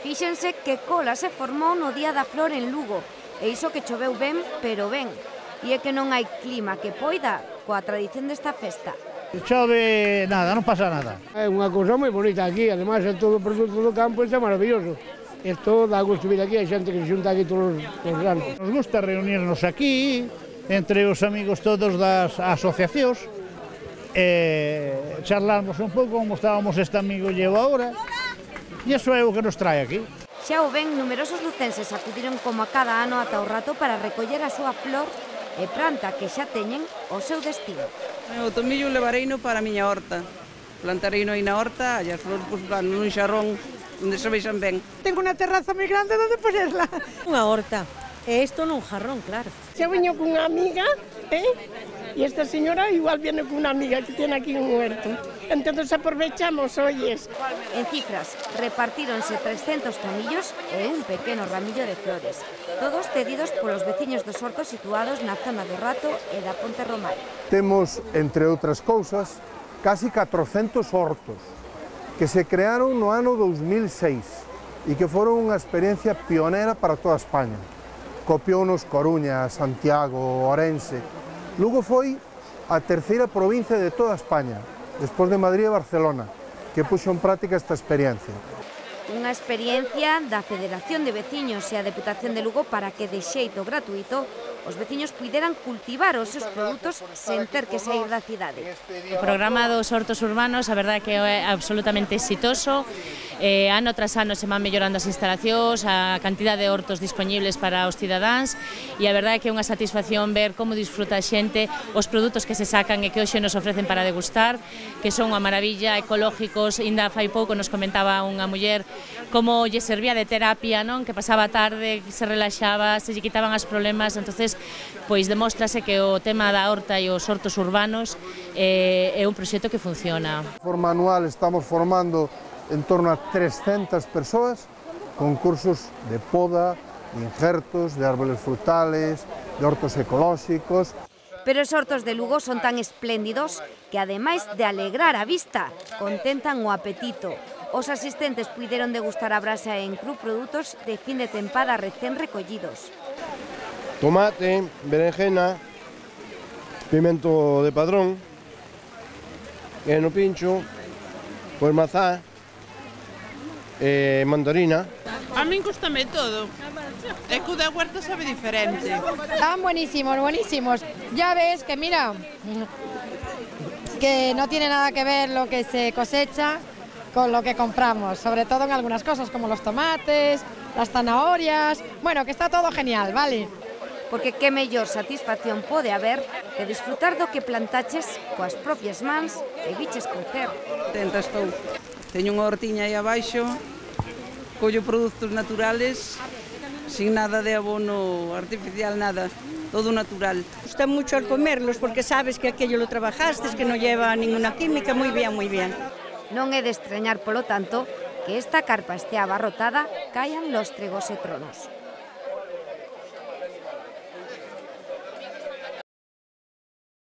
Fíxense que cola se formou no Día da Flor en Lugo, e iso que choveu ben, pero ben. E é que non hai clima que poida coa tradición desta festa. Chove nada, non pasa nada. É unha cousa moi bonita aquí, ademais é todo produto do campo, isto é maravilloso. Isto dá gusto vir aquí, hai xente que se xunta aquí todos os anos. Nos gusta reunirnos aquí, entre os amigos todos das asociacións, charlarmos un pouco como estábamos este amigo e eu agora, e iso é o que nos trae aquí. Xa o ven, numerosos lucenses acudiron como a cada ano ata o rato para recoller a súa flor e planta que xa teñen o seu destino. O tomillo levareino para a miña horta. Plantareino aí na horta e as flores van nun xarrón onde se vexan ben. Tengo unha terraza moi grande onde ponerla. Unha horta. E isto nun jarrón, claro. Se veño cunha amiga, e esta señora igual viene cunha amiga que tiene aquí un huerto. Entonces aprovechamos, oyes. En cifras, repartíronse 300 tomillos e un pequeno ramillo de flores, todos cedidos polos veciños dos hortos situados na zona do Rato e da Ponte Romario. Temos, entre outras cousas, casi 400 hortos que se crearon no ano 2006 e que foron unha experiencia pionera para toda España. Copiounos Coruña, Santiago, Orense. Lugo foi a terceira provincia de toda España, despois de Madrid e Barcelona, que puxo en práctica esta experiencia. Unha experiencia da Federación de Veciños e a Deputación de Lugo para que de xeito gratuito os veciños puideran cultivar os seus produtos sen ter que sair da cidade. O programa dos hortos urbanos, a verdade que é absolutamente exitoso. Ano tras ano se van mellorando as instalacións, a cantidad de hortos disponibles para os cidadáns e a verdade que é unha satisfacción ver como disfruta a xente os produtos que se sacan e que hoxe nos ofrecen para degustar, que son unha maravilla, ecológicos. Ainda fai pouco nos comentaba unha muller como lle servía de terapia, non? Que pasaba a tarde, se relaxaba, se lle quitaban os problemas. Entonces, pois demóstrase que o tema da horta e os hortos urbanos é un proxecto que funciona. De forma anual estamos formando en torno a 300 persoas con cursos de poda, de injertos, de árboles frutales, de hortos ecolóxicos. Pero os hortos de Lugo son tan espléndidos que, ademais de alegrar a vista, contentan o apetito. Os asistentes puideron degustar a brasa en cru produtos de fin de tempada recén recollidos. Tomate, berenjena, pimento de padrón, e no pincho, pois mazá, mandarina. A min gustame todo. É que o da huerta sabe diferente. Están buenísimos, buenísimos. Ya ves que mira, que no tiene nada que ver lo que se cosecha con lo que compramos, sobre todo en algunas cosas como los tomates, las zanahorias, bueno, que está todo genial, vale? Porque que mellor satisfacción pode haber que disfrutar do que plantaches coas propias mans e viches crecer. Estou. Teño unha hortiña aí abaixo, collo produtos naturales, sin nada de abono artificial, nada, todo natural. Gusta mucho al comerlos porque sabes que aquello lo trabajaste, que no lleva ninguna química, muy bien, muy bien. Non é de extrañar, polo tanto, que esta carpa estea abarrotada, caian los tregos e tronos.